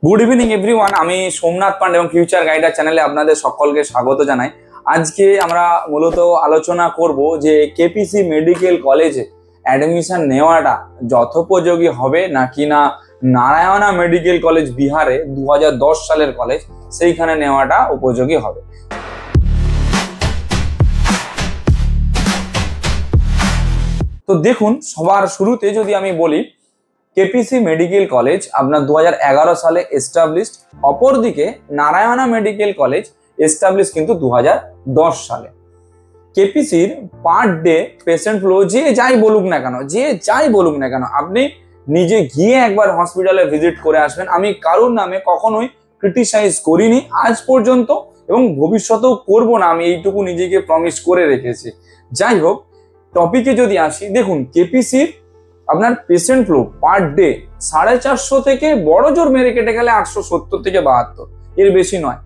Good evening everyone. আমি সোমনাথ পান্ডে এবং future গাইডার চ্যানেলে আপনাদের সকলকে স্বাগত জানাই। আজকে আমরা মূলত আলোচনা করব যে কেপিসি মেডিকেল কলেজে অ্যাডমিশন নেওয়াটা যথোপযোগী হবে নাকি না নারায়ণা মেডিকেল কলেজ বিহারে 2010 সালের কলেজ সেইখানে নেওয়াটা উপযোগী হবে। তো দেখুন, সবার শুরুতে যদি আমি বলি কেপিসি মেডিকেল কলেজ আপনার 2011 সালে এস্টাবলিশড, অপরদিকে নারায়ণা মেডিকেল কলেজ এস্টাবলিশ কিন্তু 2010 সালে। কেপিসির পার ডে পেশেন্ট ফ্লো যে যাই বলুক না কেন আপনি নিজে গিয়ে একবার হসপিটালে ভিজিট করে আসবেন। আমি কারোর নামে কখনোই ক্রিটিসাইজ করিনি আজ পর্যন্ত এবং ভবিষ্যতেও করব না, আমি এইটুকু নিজেকে প্রমিস করে রেখেছি। যাই হোক, টপিকে যদি আসি, দেখুন কেপিসির আপনার পেশেন্ট ফ্লো পার ডে 450 থেকে বড় জোর মেরে কেটে গেলে 870 থেকে 72, এর বেশি নয়।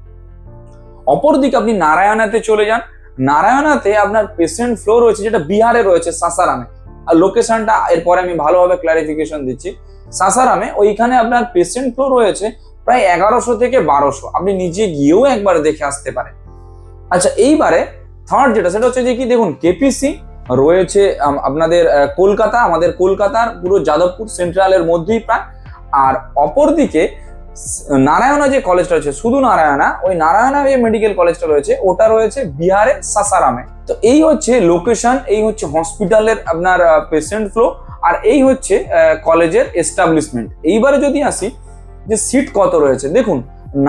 অপরদিকে আপনি নারায়ণাতে চলে যান, নারায়ণাতে আপনার পেশেন্ট ফ্লো রয়েছে যেটা বিহারে রয়েছে সাসারামে, আর লোকেশনটা এরপরে আমি ভালোভাবে ক্লারিফিকেশন দিচ্ছি। সাসারামে ওইখানে আপনার পেশেন্ট ফ্লো রয়েছে প্রায় 1100 থেকে 1200, আপনি নিজে গিয়েও একবার দেখে আসতে পারেন। আচ্ছা, এইবারে থার্ড যেটা সেটা হচ্ছে যে কি, দেখুন কেপিসি রয়েছে আপনাদের কলকাতা, আমাদের কলকাতার পুরো যাদবপুর সেন্ট্রালের মধ্যেই প্রায়। আর অপরদিকে নারায়ণা যে কলেজটা রয়েছে, শুধু নারায়ণা, ওই নারায়ণা যে মেডিকেল কলেজটা রয়েছে ওটা রয়েছে বিহারের সাসারামে। তো এই হচ্ছে লোকেশন, এই হচ্ছে হসপিটালের আপনার পেশেন্ট ফ্লো, আর এই হচ্ছে কলেজের এস্টাবলিশমেন্ট। এইবারে যদি আসি যে সিট কত রয়েছে, দেখুন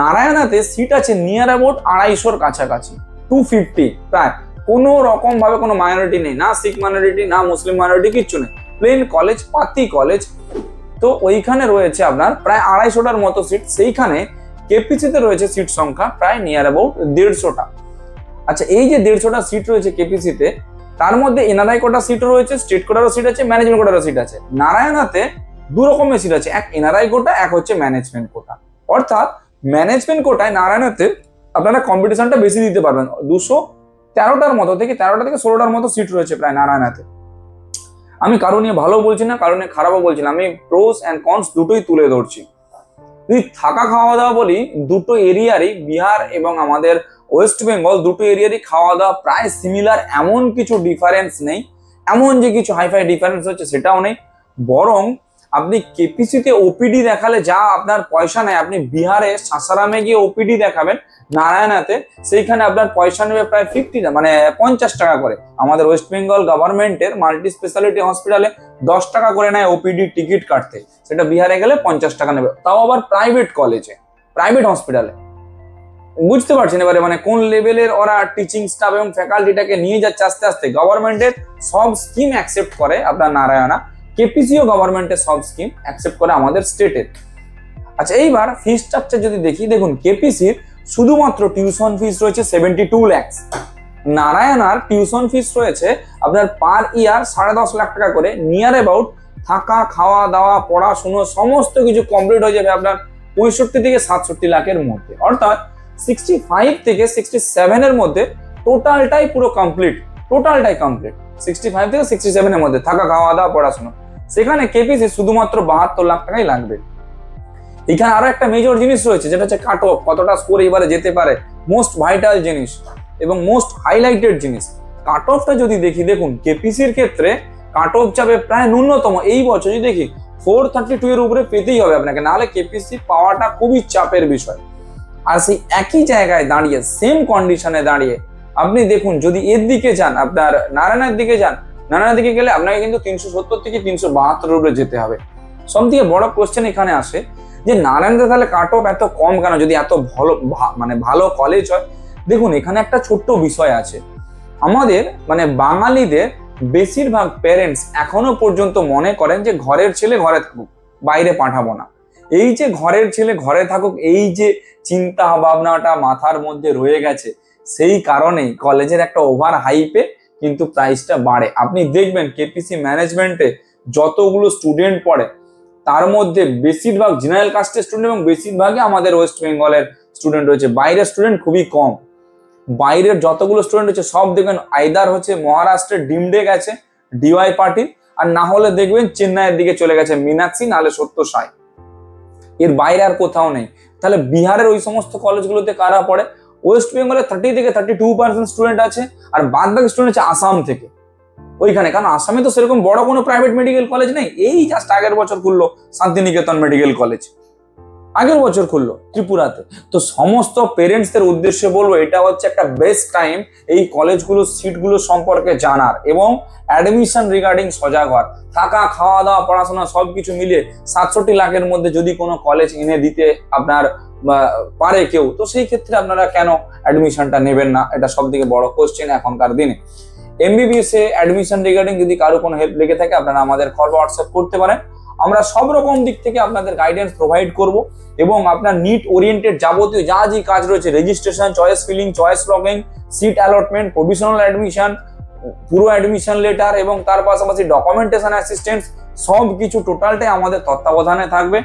নারায়ণাতে সিট আছে নিয়ার অ্যাবাউট 250-র কাছাকাছি, 250 প্রায়। কোনো রকম ভাবে কোনো মাইনরিটি নেই, না শিখ মাইনরিটি না মুসলিম মাইনরিটি, কিচ্ছু নেই, প্লেন কলেজ, পাতি কলেজ। তো ওইখানে রয়েছে আপনার প্রায় 250টার মতো সিট। সেইখানে কেপিসিতে রয়েছে সিট সংখ্যা প্রায় নিয়ার অ্যাবাউট 150টা। আচ্ছা, এই যে 150টা সিট রয়েছে কেপিসিতে, তার মধ্যে এনআরআই কোটা সিট রয়েছে, স্টেট কোটারও সিট আছে, ম্যানেজমেন্ট কোটারও সিট আছে। নারায়ণাতে দু রকমের সিট আছে, এক এনআরআই কোটা, এক হচ্ছে ম্যানেজমেন্ট কোটা। অর্থাৎ ম্যানেজমেন্ট কোটায় নারায়ণাতে আপনারা কম্পিটিশনটা বেশি দিতে পারবেন। 213টার মতো থেকে 16টার মতো সিট রয়েছে প্রায় নারায়ণাতে। আমি কারো নিয়ে ভালো বলছি না, কারো নিয়ে খারাপও বলছি না, আমি প্রোস অ্যান্ড কনস দুটোই তুলে ধরছি। যদি থাকা খাওয়া দাওয়া বলি, দুটো এরিয়ারই, বিহার এবং আমাদের ওয়েস্ট বেঙ্গল, দুটো এরিয়ারই খাওয়া দাওয়া প্রায় সিমিলার, এমন কিছু ডিফারেন্স নেই। এমন যে কিছু হাইফাই ডিফারেন্স হচ্ছে সেটাও নেই, বরং আপনি কেপিসিতে ওপিডি দেখালে যা আপনার পয়সা নেয়, আপনি বিহারে সাসারামে গিয়ে ওপিডি দেখাবেন নারায়ণাতে, সেইখানে আপনার পয়সা নেবে প্রায় 50 টাকা করে। আমাদের ওয়েস্ট বেঙ্গল গভর্নমেন্টের মাল্টি স্পেশালিটি হসপিটালে 10 টাকা করে নেয় ওপিডি টিকিট কাটতে, সেটা বিহারে গেলে 50 টাকা নেবে, তাও আবার প্রাইভেট কলেজে, প্রাইভেট হসপিটালে। বুঝতে পারছেন এবারে মানে কোন লেভেলের ওরা টিচিং স্টাফ এবং ফ্যাকাল্টিটাকে নিয়ে যাচ্ছে আস্তে আস্তে। গভর্নমেন্টের সব স্কিম অ্যাকসেপ্ট করে আপনার নারায়ণা, কেপিসিও গভর্নমেন্টের সব স্কিম অ্যাকসেপ্ট করে আমাদের স্টেটের। আচ্ছা, এইবার ফি স্ট্রাকচার যদি দেখি, দেখুন কেপিসির শুধুমাত্র টিউশন ফিস রয়েছে 72 lakhs, নারায়ণার টিউশন ফিস রয়েছে আপনার পার ইয়ার 10.5 লাখ টাকা করে। নিয়ার অ্যাবাউট থাকা খাওয়া দাওয়া পড়াশুনো সমস্ত কিছু কমপ্লিট হয়ে যাবে আপনার 65 থেকে 67 লাখের মধ্যে। অর্থাৎ 65 থেকে 67 এর মধ্যে টোটালটাই পুরো কমপ্লিট, 65 থেকে 67 এর মধ্যে থাকা খাওয়া দাওয়া পড়াশোনা। সেখানে কেপিসি শুধুমাত্র 72 লাখ টাকাই লাগবে। এখানে আরো একটা মেজর জিনিস রয়েছে, যেটা হচ্ছে কাট অফ, কতটা স্কোর এবারে যেতে পারে, মোস্ট ভাইটাল জিনিস এবং মোস্ট হাইলাইটেড জিনিস। কাট অফটা যদি দেখি, দেখুন কেপিসির ক্ষেত্রে কাট অফ যাবে প্রায় ন্যূনতম এই বছর যদি দেখি 432 এর উপরে পেতেই হবে আপনাকে, নাহলে কেপিসি পাওয়াটা খুবই চাপের বিষয়। আর সেই একই জায়গায় দাঁড়িয়ে, সেম কন্ডিশনে দাঁড়িয়ে আপনি দেখুন, যদি এর দিকে যান, আপনার নারায়ণার দিকে যান, নারায়ণার দিকে গেলে আপনাকে কিন্তু 370 থেকে 372 উপরে যেতে হবে। সব থেকে বড় কোশ্চেন এখানে আসে যে নারায়ণাতে তাহলে কাট অফ এত কম কেন, যদি এত ভালো কলেজ হয়। দেখুন, এখানে একটা ছোট্ট বিষয় আছে, আমাদের বাঙালিদের বেশিরভাগ প্যারেন্টস এখনো পর্যন্ত মনে করেন যে ঘরের ছেলে ঘরে থাকুক, বাইরে পাঠাবো না। এই যে ঘরের ছেলে ঘরে থাকুক, এই যে চিন্তা ভাবনাটা মাথার মধ্যে রয়ে গেছে, সেই কারণেই কলেজের একটা ওভার হাইপে কিন্তু প্রাইসটা বাড়ে। আপনি দেখবেন কেপিসি ম্যানেজমেন্টে যতগুলো স্টুডেন্ট পড়ে, তার মধ্যে বেশিরভাগ জেনারেল কাস্টের স্টুডেন্ট এবং বেশিরভাগই আমাদের ওয়েস্ট বেঙ্গলের স্টুডেন্ট রয়েছে, বাইরের স্টুডেন্ট খুবই কম। বাইরের যতগুলো স্টুডেন্ট হচ্ছে সব দেখবেন আইদার হচ্ছে মহারাষ্ট্রের ডিমডে গেছে ডিওয়াই পার্টির, আর না হলে দেখবেন চেন্নাইয়ের দিকে চলে গেছে মীনাক্ষী, নাহলে সত্য সাই। এর বাইরে আর কোথাও নেই। তাহলে বিহারের ওই সমস্ত কলেজগুলোতে কারা পড়ে? ওয়েস্ট বেঙ্গলে 30 থেকে 32% স্টুডেন্ট আছে, আর বাদ বাকি স্টুডেন্ট আছে আসাম থেকে ওইখানে। কারণ আসামে তো সেরকম বড় কোনো প্রাইভেট মেডিকেল কলেজ নেই, এই জাস্ট আগের বছর খুললো শান্তিনিকেতন মেডিকেল কলেজ, আগের বছর খুললো ত্রিপুরাতে। তো সমস্ত পেরেন্টসদের উদ্দেশ্যে বলবো, এটা হচ্ছে একটা বেস্ট টাইম এই কলেজগুলো সিটগুলো সম্পর্কে জানার এবং অ্যাডমিশন রিগার্ডিং সজাগ হওয়ার। থাকা, খাওয়া দাওয়া, পড়াশোনা সবকিছু মিলিয়ে 67 লাখের মধ্যে যদি কোনো কলেজ এনে দিতে আপনার পারে কেউ, তো সেই ক্ষেত্রে আপনারা কেন অ্যাডমিশনটা নেবেন না? এটা সব থেকে বড় কোশ্চেন এখনকার দিনে। এমবিবিএস এ অ্যাডমিশন রিগার্ডিং যদি কারো কোনো হেল্প লেগে থাকে, আপনারা আমাদের কল বা হোয়াটসঅ্যাপ করতে পারেন। আমরা সব রকম দিক থেকে আপনাদের গাইডেন্স প্রোভাইড করব এবং আপনার নিট ওরিয়েন্টেড যাবতীয় যা যে কাজ রয়েছে, registration, choice filling, choice logging, seat allotment, provisional admission, পুরো অ্যাডমিশন লেটার এবং তার পাশাপাশি ডকুমেন্টেশন অ্যাসিস্ট্যান্স, সব কিছু টোটালটাই আমাদের তত্ত্বাবধানে থাকবে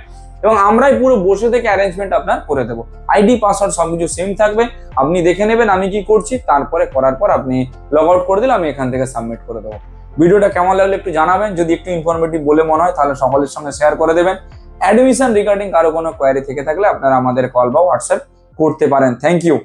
এবং আমরাই পুরো বসে থেকে অ্যারেঞ্জমেন্ট আপনার করে দেবো। আইডি, পাসওয়ার্ড সবকিছু সেম থাকবে, আপনি দেখে নেবেন আমি কি করছি, তারপরে করার পর আপনি লগ আউট করে দিলে আমি এখান থেকে সাবমিট করে দেবো। ভিডিওটা কেমন লাগলে একটু জানাবেন, যদি একটু ইনফরমেটিভ বলে মনে হয় তাহলে সকলের সঙ্গে শেয়ার করে দেবেন। অ্যাডমিশন রিগার্ডিং কারো কোনো কোয়ারি থেকে থাকলে আপনারা আমাদের কল বা হোয়াটসঅ্যাপ করতে পারেন। Thank you.